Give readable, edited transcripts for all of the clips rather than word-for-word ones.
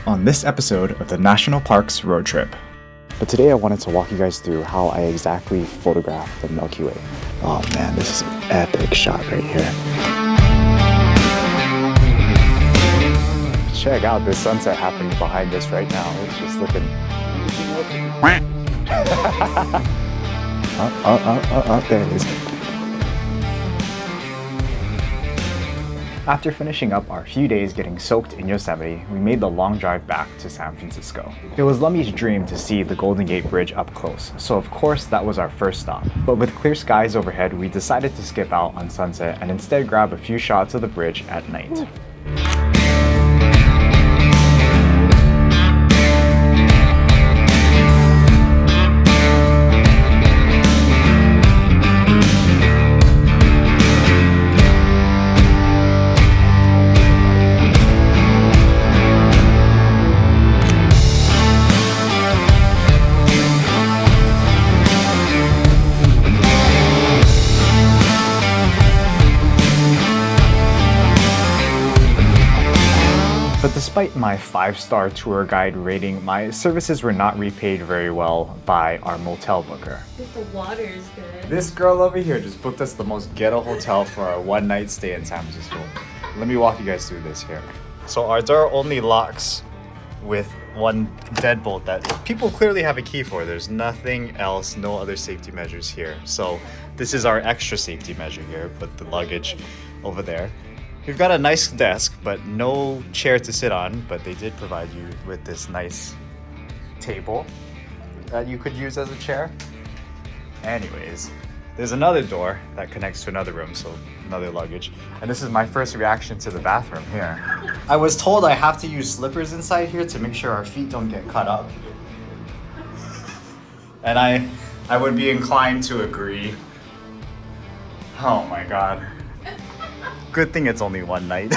on this episode of the National Parks Road Trip. But today I wanted to walk you guys through how I exactly photograph the Milky Way. Oh man, this is an epic shot right here. Check out this sunset happening behind us right now. It's just looking... there it is. After finishing up our few days getting soaked in Yosemite, we made the long drive back to San Francisco. It was Lummy's dream to see the Golden Gate Bridge up close, so of course that was our first stop. But with clear skies overhead, we decided to skip out on sunset and instead grab a few shots of the bridge at night. But despite my 5-star tour guide rating, my services were not repaid very well by our motel booker. The water is good. This girl over here just booked us the most ghetto hotel for our one-night stay in San Francisco. Let me walk you guys through this here. So our door only locks with one deadbolt that people clearly have a key for. There's nothing else, no other safety measures here. So this is our extra safety measure here. Put the luggage over there. We've got a nice desk, but no chair to sit on, but they did provide you with this nice table that you could use as a chair. Anyways, there's another door that connects to another room, so another luggage. And this is my first reaction to the bathroom here. I was told I have to use slippers inside here to make sure our feet don't get cut up. And I would be inclined to agree. Oh my God. Good thing it's only one night.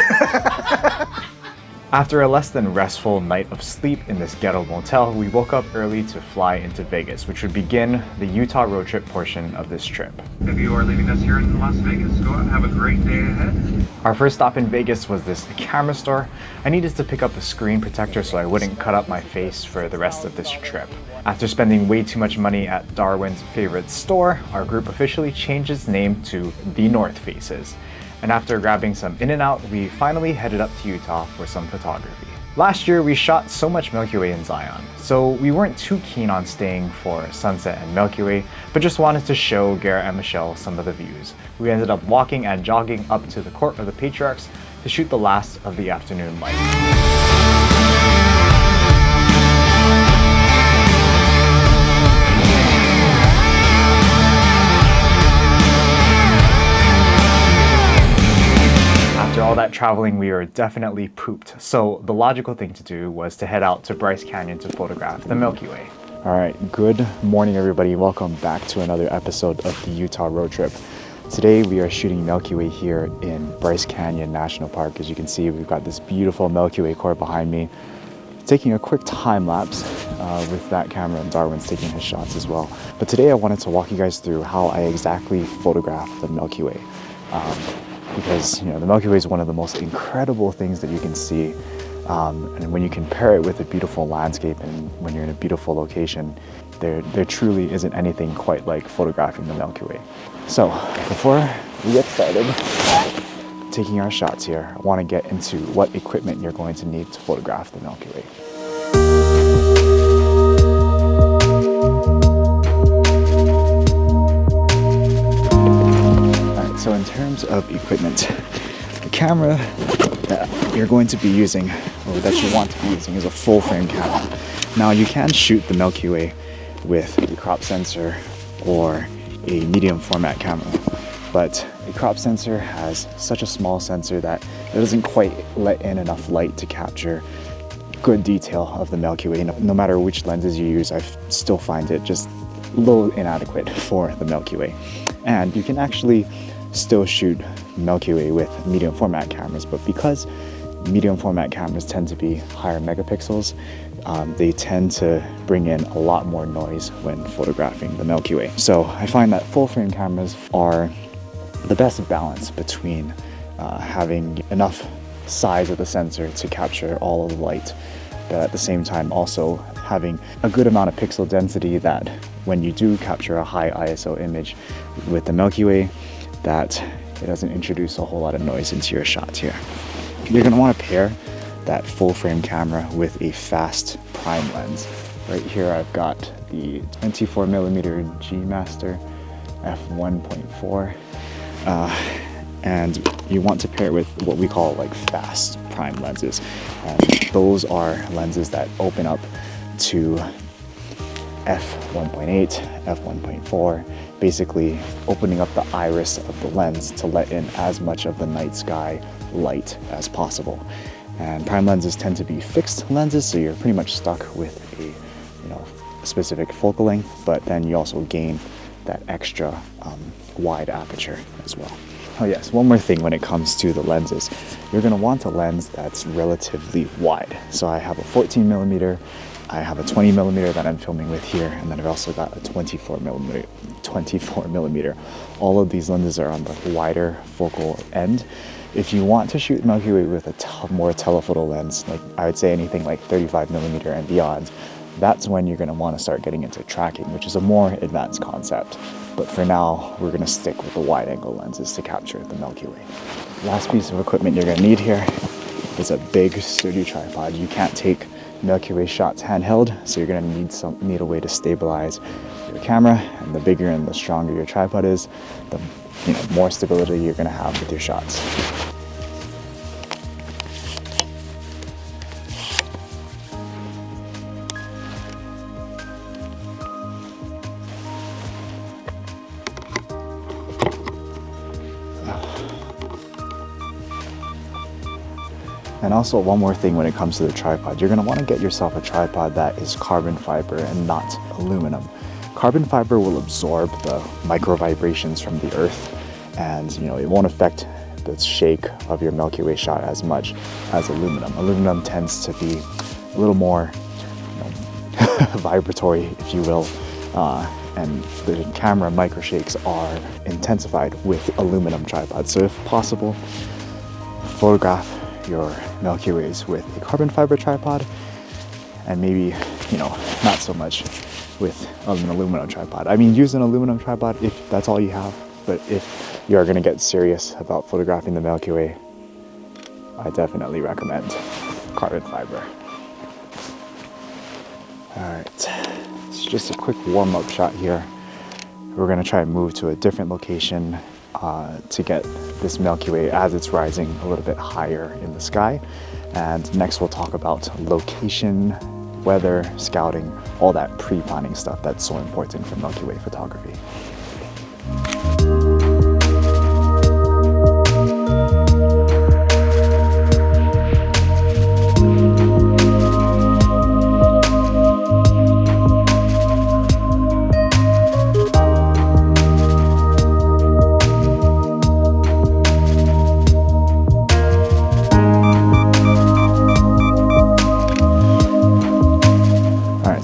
After a less than restful night of sleep in this ghetto motel, we woke up early to fly into Vegas, which would begin the Utah road trip portion of this trip. If you are leaving us here in Las Vegas, go out and have a great day ahead. Our first stop in Vegas was this camera store. I needed to pick up a screen protector so I wouldn't cut up my face for the rest of this trip. After spending way too much money at Darwin's favorite store, our group officially changed its name to The North Faces. And after grabbing some In-N-Out, we finally headed up to Utah for some photography. Last year, we shot so much Milky Way in Zion, so we weren't too keen on staying for sunset and Milky Way, but just wanted to show Garrett and Michelle some of the views. We ended up walking and jogging up to the Court of the Patriarchs to shoot the last of the afternoon light. After all that traveling, we were definitely pooped, so the logical thing to do was to head out to Bryce Canyon to photograph the Milky Way. All right, good morning everybody. Welcome back to another episode of the Utah Road Trip. Today we are shooting Milky Way here in Bryce Canyon National Park. As you can see, we've got this beautiful Milky Way core behind me. Taking a quick time lapse with that camera, and Darwin's taking his shots as well. But today I wanted to walk you guys through how I exactly photograph the Milky Way. Because the Milky Way is one of the most incredible things that you can see, and when you compare it with a beautiful landscape and when you're in a beautiful location, there truly isn't anything quite like photographing the Milky Way. So before we get started taking our shots here, I want to get into what equipment you're going to need to photograph the Milky Way. So in terms of equipment, the camera that you're going to be using, or that you want to be using, is a full frame camera. Now you can shoot the Milky Way with a crop sensor or a medium format camera, but a crop sensor has such a small sensor that it doesn't quite let in enough light to capture good detail of the Milky Way. No matter which lenses you use, I still find it just a little inadequate for the Milky Way. And you can actually still shoot Milky Way with medium format cameras, but because medium format cameras tend to be higher megapixels, they tend to bring in a lot more noise when photographing the Milky Way. So I find that full frame cameras are the best balance between having enough size of the sensor to capture all of the light but at the same time also having a good amount of pixel density that when you do capture a high ISO image with the Milky Way, that it doesn't introduce a whole lot of noise into your shots here. You're going to want to pair that full frame camera with a fast prime lens. Right here I've got the 24mm G Master f1.4, and you want to pair it with what we call like fast prime lenses, and those are lenses that open up to f1.8, f1.4, basically opening up the iris of the lens to let in as much of the night sky light as possible. And prime lenses tend to be fixed lenses, so you're pretty much stuck with a specific focal length, but then you also gain that extra wide aperture as well. Oh yes, one more thing when it comes to the lenses. You're going to want a lens that's relatively wide. So I have a 14mm, I have a 20mm that I'm filming with here, and then I've also got a 24mm. All of these lenses are on the wider focal end. If you want to shoot Milky Way with a more telephoto lens, like I would say anything like 35mm and beyond, that's when you're going to want to start getting into tracking, which is a more advanced concept. But for now, we're going to stick with the wide angle lenses to capture the Milky Way. Last piece of equipment you're going to need here is a big sturdy tripod. You can't take Milky Way shots handheld, so you're going to need a way to stabilize your camera, and the bigger and the stronger your tripod is, the more stability you're going to have with your shots. And also one more thing when it comes to the tripod, you're going to want to get yourself a tripod that is carbon fiber and not aluminum. Carbon fiber will absorb the micro vibrations from the earth, and it won't affect the shake of your Milky Way shot as much as aluminum. Aluminum tends to be a little more vibratory, if you will, and the camera micro shakes are intensified with aluminum tripods. So if possible, photograph your Milky Ways with a carbon fiber tripod, and maybe not so much with an aluminum tripod. I mean, use an aluminum tripod if that's all you have, but if you're going to get serious about photographing the Milky Way, I definitely recommend carbon fiber. Alright, it's just a quick warm-up shot here. We're going to try and move to a different location to get this Milky Way as it's rising a little bit higher in the sky. And next we'll talk about location, weather, scouting, all that pre-planning stuff that's so important for Milky Way photography.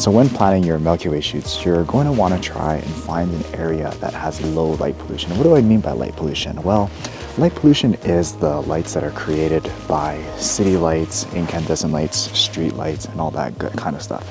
So when planning your Milky Way shoots, you're going to want to try and find an area that has low light pollution. What do I mean by light pollution? Well, light pollution is the lights that are created by city lights, incandescent lights, street lights, and all that good kind of stuff.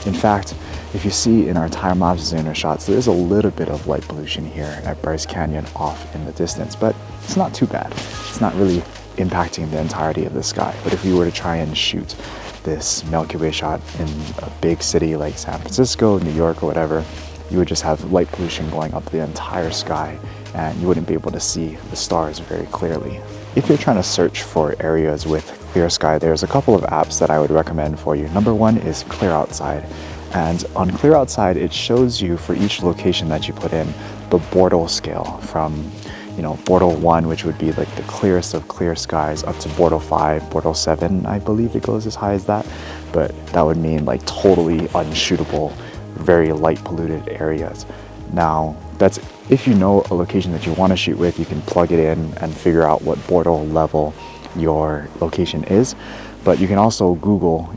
In fact, if you see in our time-lapse and our shots, there's a little bit of light pollution here at Bryce Canyon off in the distance, but it's not too bad. It's not really impacting the entirety of the sky. But if we were to try and shoot this Milky Way shot in a big city like San Francisco, New York, or whatever, you would just have light pollution going up the entire sky, and you wouldn't be able to see the stars very clearly. If you're trying to search for areas with clear sky, there's a couple of apps that I would recommend for you. Number one is Clear Outside, and on Clear Outside it shows you for each location that you put in the Bortle scale from Bortle 1, which would be like the clearest of clear skies, up to Bortle 5, Bortle 7, I believe it goes as high as that, but that would mean like totally unshootable, very light polluted areas. Now, that's if you know a location that you want to shoot with, you can plug it in and figure out what Bortle level your location is, but you can also Google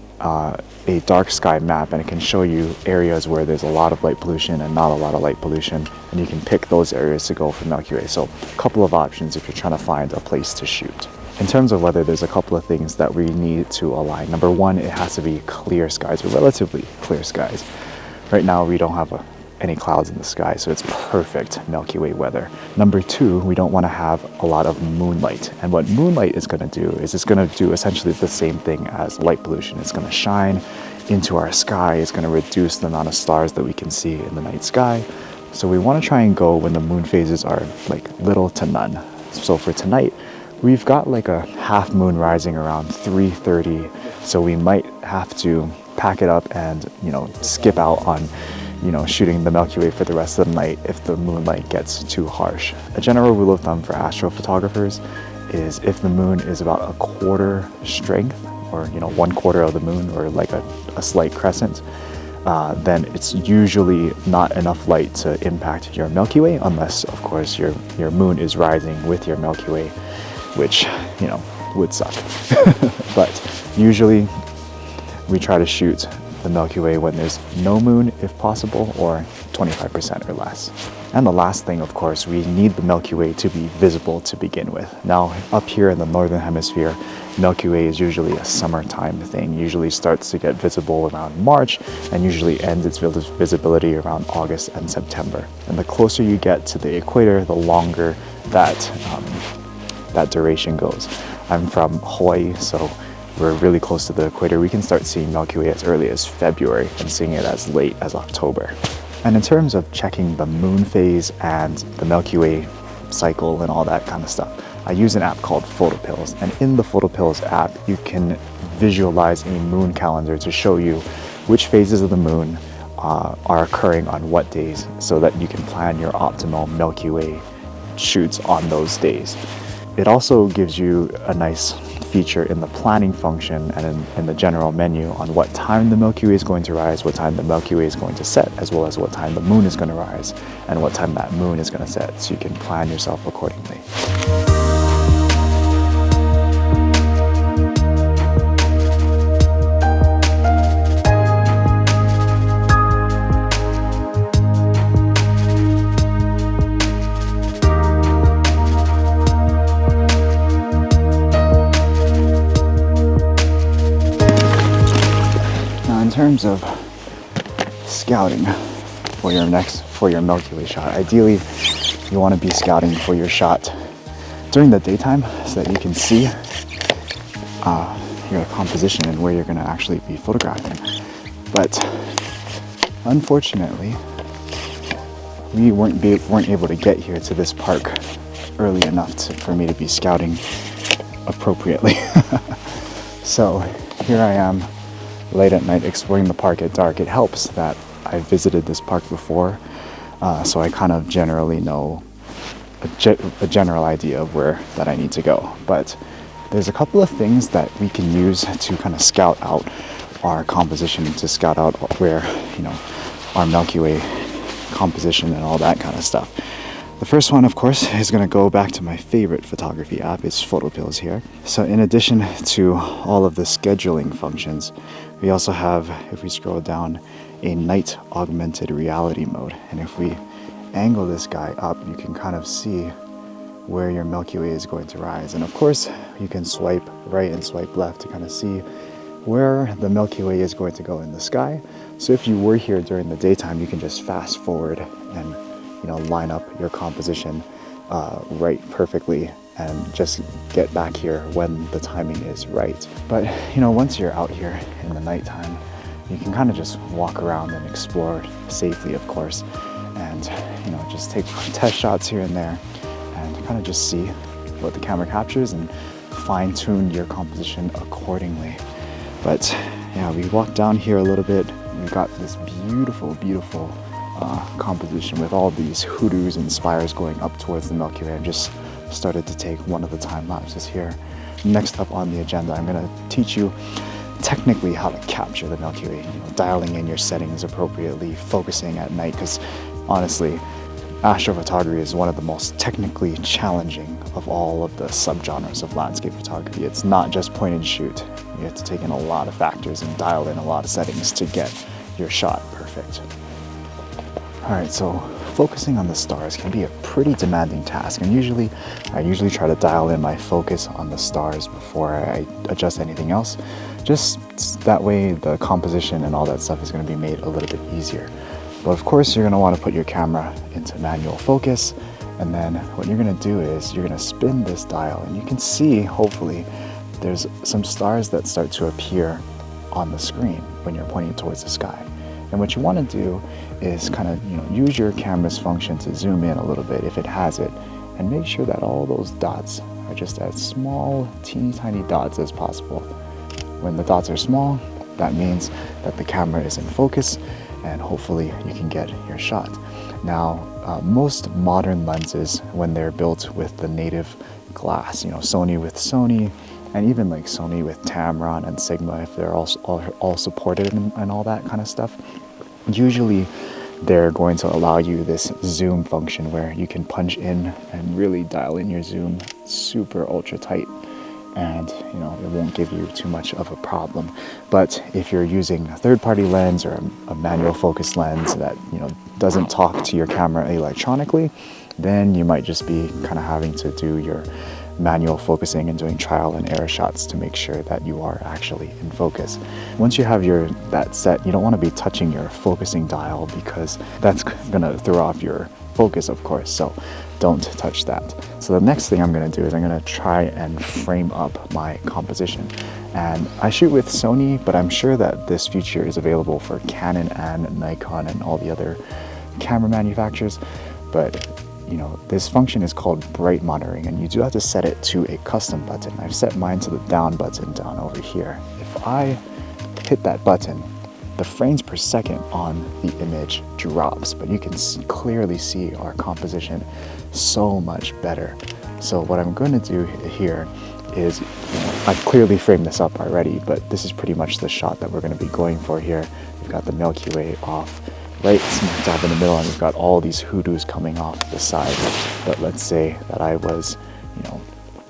a dark sky map, and it can show you areas where there's a lot of light pollution and not a lot of light pollution, and you can pick those areas to go for Milky Way. So a couple of options if you're trying to find a place to shoot. In terms of weather, there's a couple of things that we need to align. Number one, it has to be clear skies, or relatively clear skies. Right now, we don't have any clouds in the sky, so it's perfect Milky Way weather. Number two, we don't want to have a lot of moonlight. And what moonlight is going to do is it's going to do essentially the same thing as light pollution. It's going to shine into our sky. It's going to reduce the amount of stars that we can see in the night sky. So we want to try and go when the moon phases are like little to none. So for tonight, we've got like a half moon rising around 3:30. So we might have to pack it up and, skip out on shooting the Milky Way for the rest of the night if the moonlight gets too harsh. A general rule of thumb for astrophotographers is if the moon is about a quarter strength, or 1/4 of the moon, or like a slight crescent, then it's usually not enough light to impact your Milky Way, unless of course your moon is rising with your Milky Way, which would suck. But usually we try to shoot the Milky Way when there's no moon if possible, or 25% or less. And the last thing, of course, we need the Milky Way to be visible to begin with. Now, up here in the northern hemisphere, Milky Way is usually a summertime thing. Usually starts to get visible around March and usually ends its visibility around August and September. And the closer you get to the equator, the longer that duration goes. I'm from Hawaii, so we're really close to the equator. We can start seeing Milky Way as early as February and seeing it as late as October. And in terms of checking the moon phase and the Milky Way cycle and all that kind of stuff, I use an app called PhotoPills. And in the PhotoPills app, you can visualize a moon calendar to show you which phases of the moon are occurring on what days, so that you can plan your optimal Milky Way shoots on those days. It also gives you a nice feature in the planning function and in the general menu on what time the Milky Way is going to rise, what time the Milky Way is going to set, as well as what time the moon is going to rise and what time that moon is going to set, so you can plan yourself accordingly. In terms of scouting for your Milky Way shot, ideally you want to be scouting for your shot during the daytime so that you can see your composition and where you're going to actually be photographing. But unfortunately, we weren't able to get here to this park early enough for me to be scouting appropriately. So here I am, late at night, exploring the park at dark. It helps that I visited this park before, so I kind of generally know a general idea of where that I need to go. But there's a couple of things that we can use to kind of scout out our composition, to scout out where, our Milky Way composition and all that kind of stuff. The first one, of course, is going to go back to my favorite photography app. It's PhotoPills here. So in addition to all of the scheduling functions, we also have, if we scroll down, a night augmented reality mode. And if we angle this guy up, you can kind of see where your Milky Way is going to rise. And of course, you can swipe right and swipe left to kind of see where the Milky Way is going to go in the sky. So if you were here during the daytime, you can just fast forward and line up your composition right perfectly and just get back here when the timing is right. But once you're out here in the nighttime, you can kind of just walk around and explore safely, of course, and just take test shots here and there and kind of just see what the camera captures and fine-tune your composition accordingly. But yeah, we walked down here a little bit. We got this beautiful composition with all these hoodoos and spires going up towards the Milky Way. I just started to take one of the time lapses here. Next up on the agenda, I'm going to teach you technically how to capture the Milky Way, dialing in your settings appropriately, focusing at night, because honestly, astrophotography is one of the most technically challenging of all of the subgenres of landscape photography. It's not just point and shoot. You have to take in a lot of factors and dial in a lot of settings to get your shot perfect. All right, so focusing on the stars can be a pretty demanding task, and I usually try to dial in my focus on the stars before I adjust anything else. Just that way the composition and all that stuff is going to be made a little bit easier. But of course you're going to want to put your camera into manual focus, and then what you're going to do is you're going to spin this dial, and you can see, hopefully, there's some stars that start to appear on the screen when you're pointing towards the sky. And what you want to do is kind of, use your camera's function to zoom in a little bit if it has it, and make sure that all those dots are just as small, teeny tiny dots as possible. When the dots are small, that means that the camera is in focus, and hopefully you can get your shot. Now, most modern lenses, when they're built with the native glass, Sony with Sony, and even like Sony with Tamron and Sigma, if they're all supported and all that kind of stuff, usually they're going to allow you this zoom function where you can punch in and really dial in your zoom super ultra tight, and it won't give you too much of a problem. But if you're using a third-party lens or a manual focus lens that doesn't talk to your camera electronically, then you might just be kind of having to do your manual focusing and doing trial and error shots to make sure that you are actually in focus. Once you have that set, you don't want to be touching your focusing dial, because that's gonna throw off your focus, of course, so don't touch that. So the next thing I'm gonna do is I'm gonna try and frame up my composition. And I shoot with Sony, but I'm sure that this feature is available for Canon and Nikon and all the other camera manufacturers. But this function is called bright monitoring, and you do have to set it to a custom button. I've set mine to the down button down over here. If I hit that button, the frames per second on the image drops, but you can clearly see our composition so much better. So what I'm going to do here is, I've clearly framed this up already, but this is pretty much the shot that we're going to be going for here. We've got the Milky Way off right smack dab in the middle, and we've got all these hoodoos coming off the side. But let's say that I was,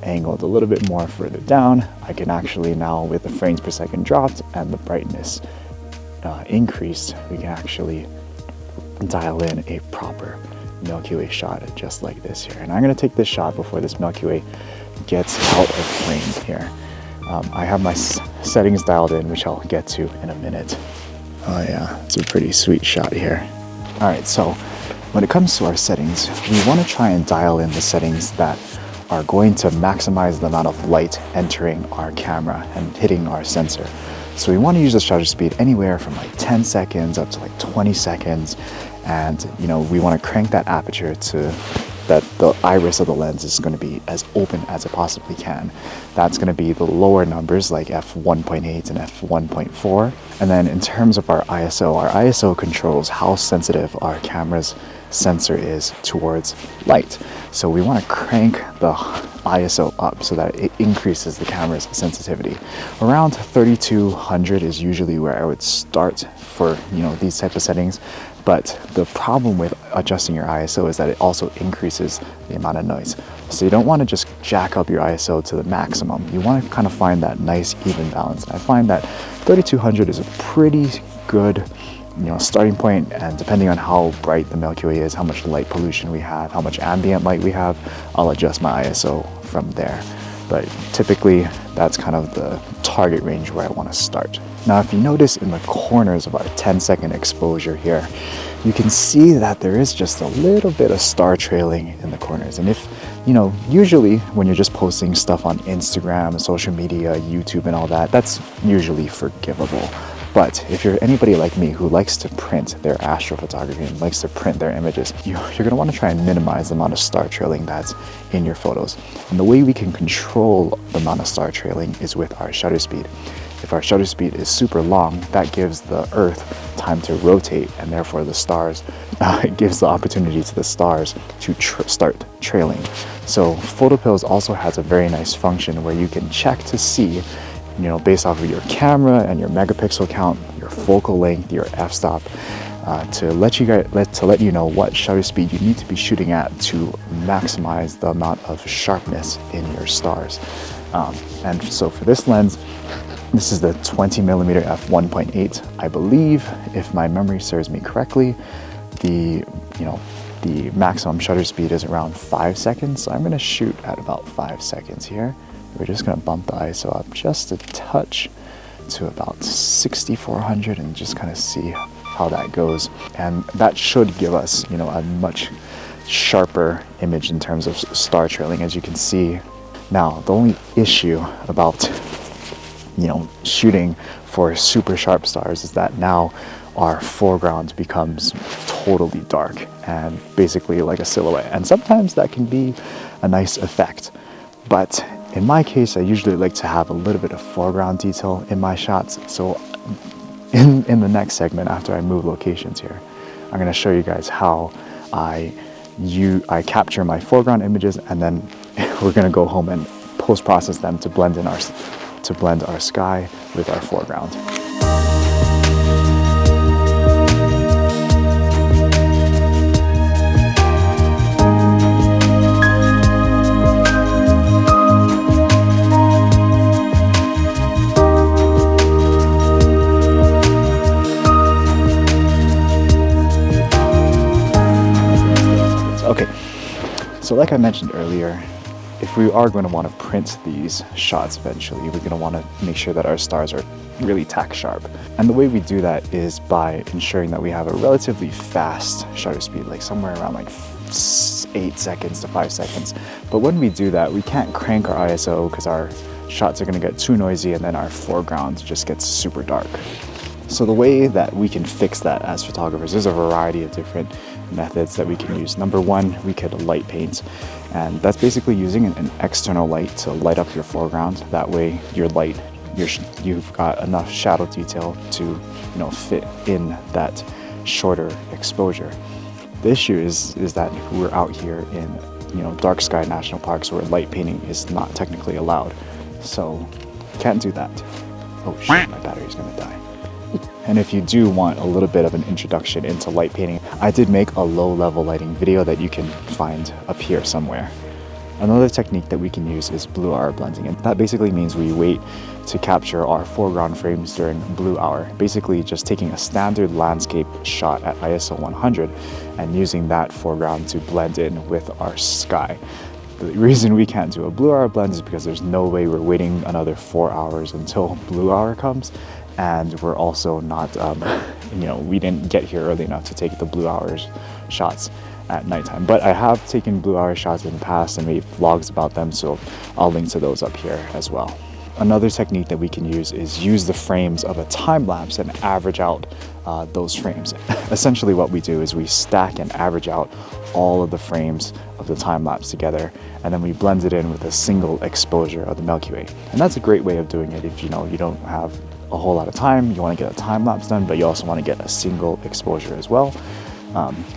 angled a little bit more further down. I can actually now, with the frames per second dropped and the brightness increased, we can actually dial in a proper Milky Way shot just like this here. And I'm going to take this shot before this Milky Way gets out of frame here. I have my settings dialed in, which I'll get to in a minute. Oh yeah, it's a pretty sweet shot here. All right, so when it comes to our settings, we want to try and dial in the settings that are going to maximize the amount of light entering our camera and hitting our sensor. So we want to use the shutter speed anywhere from like 10 seconds up to like 20 seconds. And we want to crank that aperture to that the iris of the lens is going to be as open as it possibly can. That's going to be the lower numbers like f1.8 and f1.4. And then in terms of our ISO controls how sensitive our camera's sensor is towards light. So we want to crank the ISO up so that it increases the camera's sensitivity. Around 3200 is usually where I would start for these type of settings. But the problem with adjusting your ISO is that it also increases the amount of noise. So you don't want to just jack up your ISO to the maximum. You want to kind of find that nice even balance. And I find that 3200 is a pretty good starting point, and depending on how bright the Milky Way is, how much light pollution we have, how much ambient light we have, I'll adjust my ISO from there. But typically that's kind of the target range where I want to start. Now if you notice in the corners of our 10-second exposure here, you can see that there is just a little bit of star trailing in the corners. And if usually when you're just posting stuff on Instagram, social media, YouTube and all that, that's usually forgivable. But if you're anybody like me who likes to print their astrophotography and likes to print their images, you're going to want to try and minimize the amount of star trailing that's in your photos. And the way we can control the amount of star trailing is with our shutter speed. If our shutter speed is super long, that gives the Earth time to rotate, and therefore the stars, it gives the opportunity to the stars to start trailing. So PhotoPills also has a very nice function where you can check to see, based off of your camera and your megapixel count, your focal length, your f-stop, to let you know what shutter speed you need to be shooting at to maximize the amount of sharpness in your stars. And so for this lens, this is the 20mm f1.8. I believe, if my memory serves me correctly, the the maximum shutter speed is around 5 seconds. So I'm gonna shoot at about 5 seconds here. We're just gonna bump the ISO up just a touch to about 6400 and just kind of see how that goes. And that should give us, you know, a much sharper image in terms of star trailing, as you can see. Now, the only issue about, you know, shooting for super sharp stars is that now our foreground becomes totally dark and basically like a silhouette. And sometimes that can be a nice effect. But in my case, I usually like to have a little bit of foreground detail in my shots. So in the next segment, after I move locations here, I'm gonna show you guys how I capture my foreground images, and then we're gonna go home and post-process them to blend our sky with our foreground. Okay, so like I mentioned earlier, if we are going to want to print these shots eventually, we're going to want to make sure that our stars are really tack sharp. And the way we do that is by ensuring that we have a relatively fast shutter speed, like somewhere around like 8 seconds to 5 seconds. But when we do that, we can't crank our ISO because our shots are going to get too noisy and then our foreground just gets super dark. So the way that we can fix that as photographers, there's a variety of different methods that we can use. Number one, we could light paint, and that's basically using an external light to light up your foreground. That way your light, you've got enough shadow detail to, you know, fit in that shorter exposure. The issue is that we're out here in, you know, dark sky national parks where light painting is not technically allowed. So can't do that. Oh shit, my battery's gonna die. And if you do want a little bit of an introduction into light painting, I did make a low-level lighting video that you can find up here somewhere. Another technique that we can use is blue hour blending, and that basically means we wait to capture our foreground frames during blue hour, basically just taking a standard landscape shot at ISO 100 and using that foreground to blend in with our sky. The reason we can't do a blue hour blend is because there's no way we're waiting another 4 hours until blue hour comes. And we're also not, you know, we didn't get here early enough to take the blue hours shots at nighttime. But I have taken blue hour shots in the past and made vlogs about them, so I'll link to those up here as well. Another technique that we can use the frames of a time lapse and average out those frames. Essentially what we do is we stack and average out all of the frames of the time lapse together, and then we blend it in with a single exposure of the Milky Way. And that's a great way of doing it if, you know, you don't have a whole lot of time, you want to get a time lapse done, but you also want to get a single exposure as well.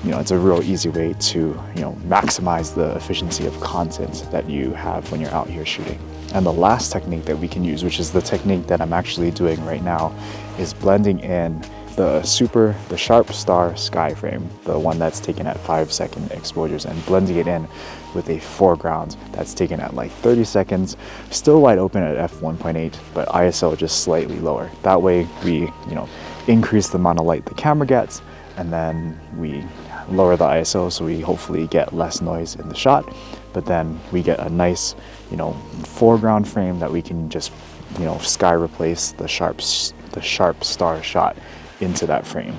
You know, it's a real easy way to, you know, maximize the efficiency of content that you have when you're out here shooting. And the last technique that we can use, which is the technique that I'm actually doing right now, is blending in the sharp star sky frame, the one that's taken at 5-second exposures, and blending it in with a foreground that's taken at like 30 seconds, still wide open at f1.8, but ISO just slightly lower. That way we, you know, increase the amount of light the camera gets, and then we lower the ISO so we hopefully get less noise in the shot, but then we get a nice, you know, foreground frame that we can just, you know, sky replace the sharp star shot into that frame.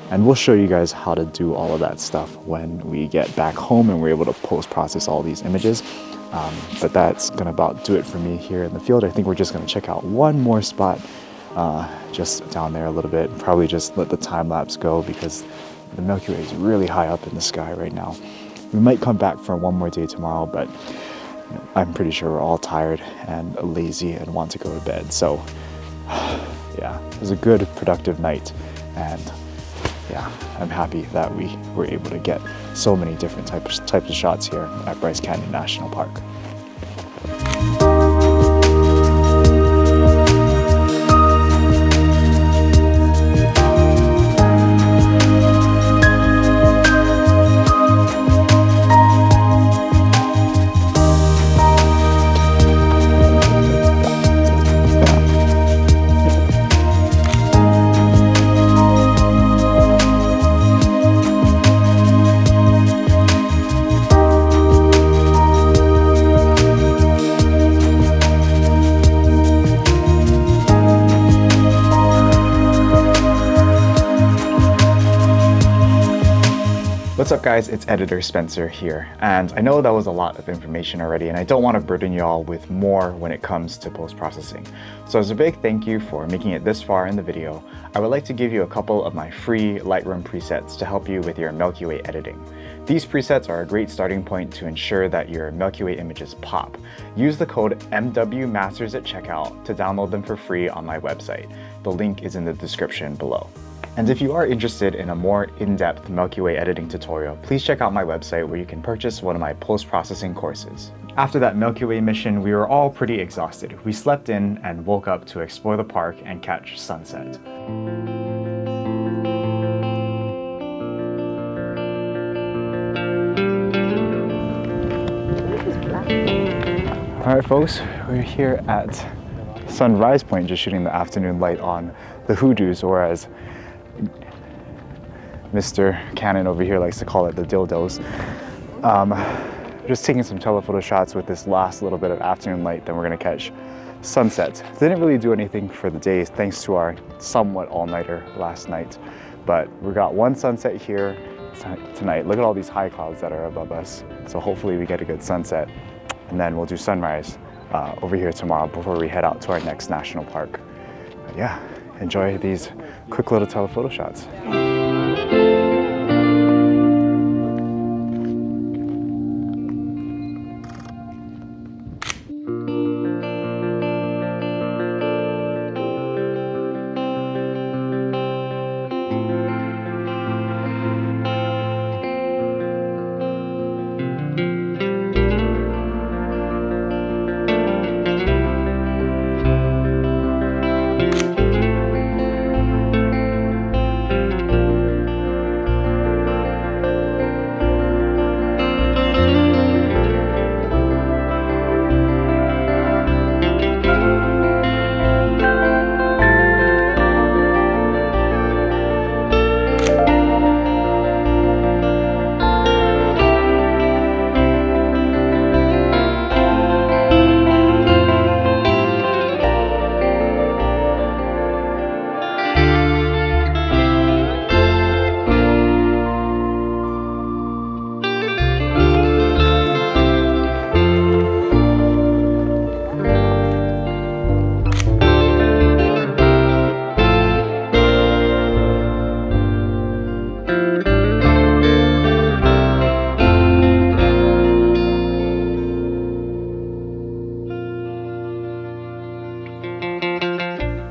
And we'll show you guys how to do all of that stuff when we get back home and we're able to post-process all these images. But that's gonna about do it for me here in the field. I think we're just gonna check out one more spot just down there a little bit. Probably just let the time lapse go because the Milky Way is really high up in the sky right now. We might come back for one more day tomorrow, but you know, I'm pretty sure we're all tired and lazy and want to go to bed. So yeah, it was a good, productive night, and yeah, I'm happy that we were able to get so many different types of shots here at Bryce Canyon National Park. What's up guys, it's editor Spencer here, and I know that was a lot of information already and I don't want to burden y'all with more when it comes to post-processing. So as a big thank you for making it this far in the video, I would like to give you a couple of my free Lightroom presets to help you with your Milky Way editing. These presets are a great starting point to ensure that your Milky Way images pop. Use the code MWMasters at checkout to download them for free on my website. The link is in the description below. And if you are interested in a more in-depth Milky Way editing tutorial, please check out my website where you can purchase one of my post-processing courses. After that Milky Way mission, we were all pretty exhausted. We slept in and woke up to explore the park and catch sunset. All right folks, we're here at Sunrise Point, just shooting the afternoon light on the hoodoos, or as Mr. Cannon over here likes to call it, the dildos. Just taking some telephoto shots with this last little bit of afternoon light, then we're gonna catch sunset. Didn't really do anything for the day thanks to our somewhat all-nighter last night, but we got one sunset here tonight. Look at all these high clouds that are above us. So hopefully we get a good sunset, and then we'll do sunrise over here tomorrow before we head out to our next national park. But yeah, enjoy these quick little telephoto shots.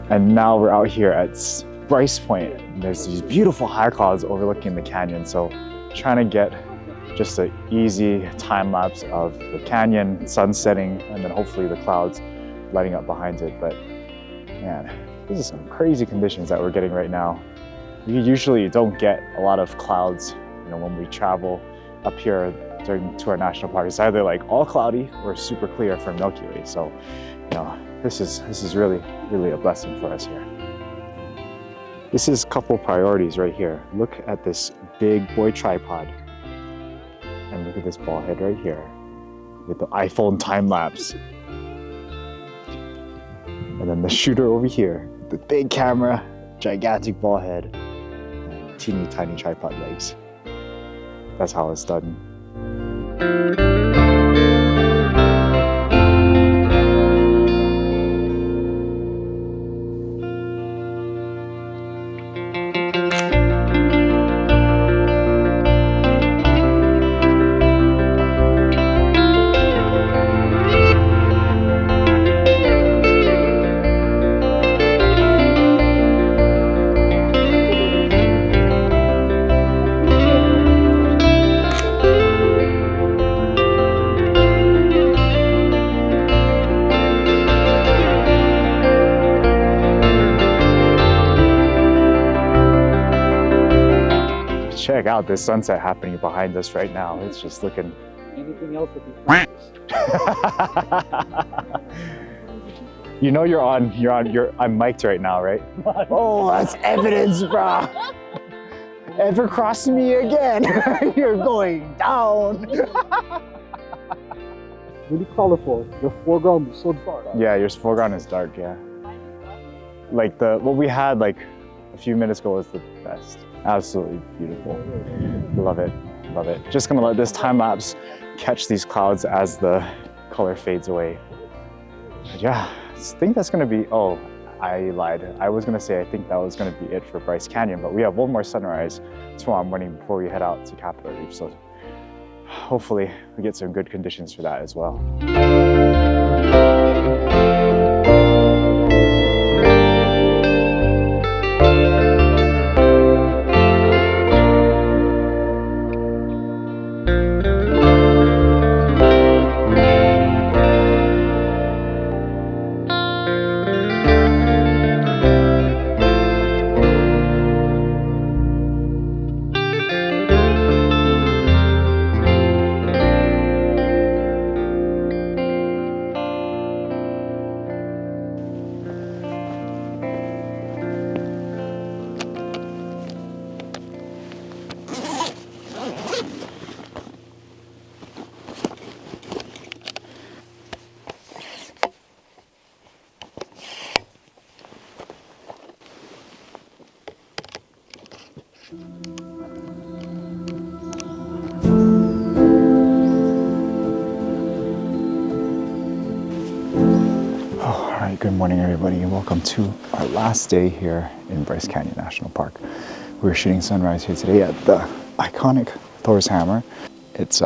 And now we're out here at Bryce Point. There's these beautiful high clouds overlooking the canyon. So trying to get just an easy time lapse of the canyon, sun setting, and then hopefully the clouds lighting up behind it. But man, this is some crazy conditions that we're getting right now. We usually don't get a lot of clouds, when we travel up here to our national park. It's either like all cloudy or super clear for Milky Way. So, this is really a blessing for us here. This is couple priorities right here. Look at this big boy tripod. And look at this ball head right here with the iPhone time-lapse. And then the shooter over here, the big camera, gigantic ball head, and teeny tiny tripod legs. That's how it's done. Check out this sunset happening behind us right now. It's just looking. Anything else would be practice. I'm mic'd right now, right? Oh, that's evidence, bro. Ever cross me again, you're going down. Really colorful. Your foreground is so dark. Yeah, your foreground is dark, yeah. Like what we had like a few minutes ago was the best. Absolutely beautiful. Love it. Love it. Just gonna let this time lapse catch these clouds as the color fades away. But yeah, I think that's gonna be, oh, I lied. I was gonna say I think that was gonna be it for Bryce Canyon, but we have one more sunrise tomorrow morning before we head out to Capitol Reef. So hopefully we get some good conditions for that as well. Good morning, everybody, and welcome to our last day here in Bryce Canyon National Park. We're shooting sunrise here today at the iconic Thor's Hammer. It's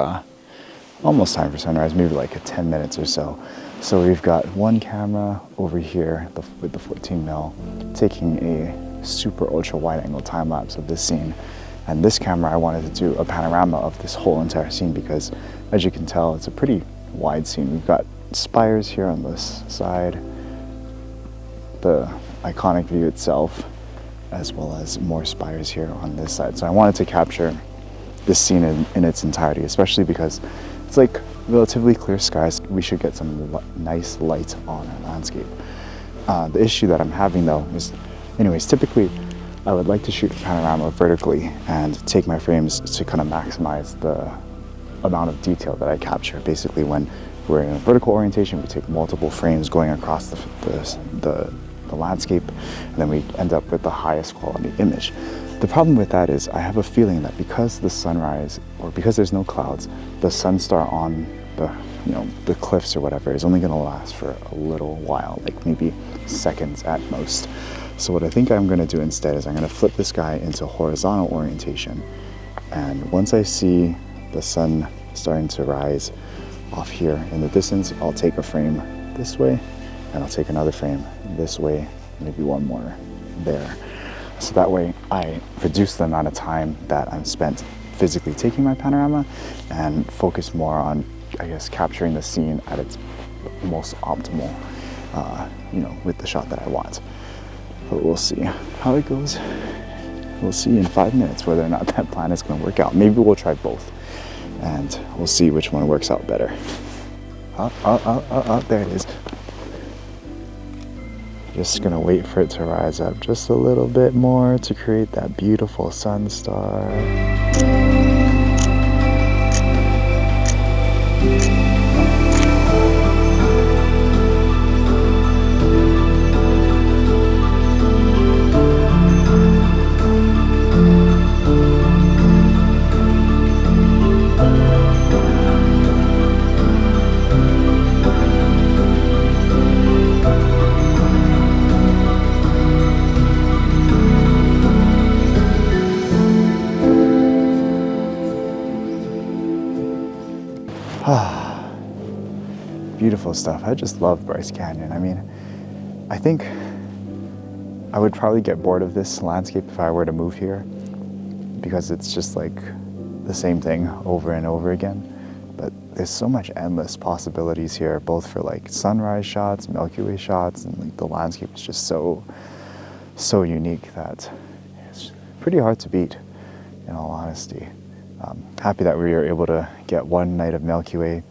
almost time for sunrise, maybe like 10 minutes or so. So we've got one camera over here with the 14mm taking a super ultra wide angle time lapse of this scene. And this camera, I wanted to do a panorama of this whole entire scene because, as you can tell, it's a pretty wide scene. We've got spires here on this side, the iconic view itself, as well as more spires here on this side. So I wanted to capture this scene in its entirety, especially because it's like relatively clear skies. We should get some nice light on our landscape. The issue that I'm having though is, anyways, typically I would like to shoot a panorama vertically and take my frames to kind of maximize the amount of detail that I capture. Basically, when we're in a vertical orientation, we take multiple frames going across the landscape, and then we end up with the highest quality image. The problem with that is I have a feeling that because the sunrise, or because there's no clouds, the sunstar on the cliffs or whatever is only going to last for a little while, like maybe seconds at most. So what I think I'm going to do instead is I'm going to flip this guy into horizontal orientation, and once I see the sun starting to rise off here in the distance, I'll take a frame this way, and I'll take another frame this way, maybe one more there. So that way I reduce the amount of time that I'm spent physically taking my panorama and focus more on, I guess, capturing the scene at its most optimal, with the shot that I want. But we'll see how it goes. We'll see in 5 minutes whether or not that plan is going to work out. Maybe we'll try both, and we'll see which one works out better. There it is. Just gonna wait for it to rise up just a little bit more to create that beautiful sun star. Beautiful stuff. I just love Bryce Canyon. I mean, I think I would probably get bored of this landscape if I were to move here, because it's just like the same thing over and over again. But there's so much endless possibilities here, both for like sunrise shots, Milky Way shots, and like the landscape is just so unique that it's pretty hard to beat, in all honesty. Happy that we were able to get one night of Milky Way.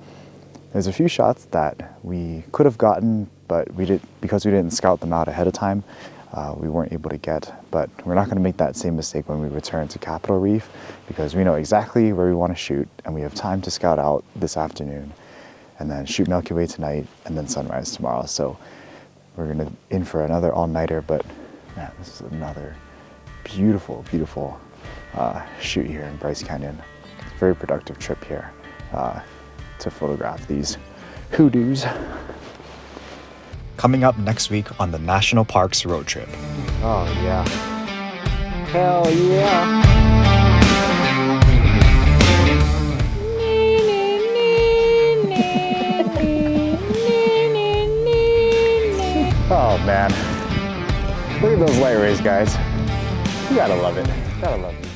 There's a few shots that we could have gotten, but because we didn't scout them out ahead of time, we weren't able to get. But we're not going to make that same mistake when we return to Capitol Reef, because we know exactly where we want to shoot, and we have time to scout out this afternoon, and then shoot Milky Way tonight, and then sunrise tomorrow. So we're going to in for another all-nighter, but man, this is another beautiful, beautiful shoot here in Bryce Canyon. very productive trip here to photograph these hoodoos. Coming up next week on the National Parks Road Trip. Oh yeah. Hell yeah. Oh man. Look at those light rays, guys. You gotta love it. Gotta love it.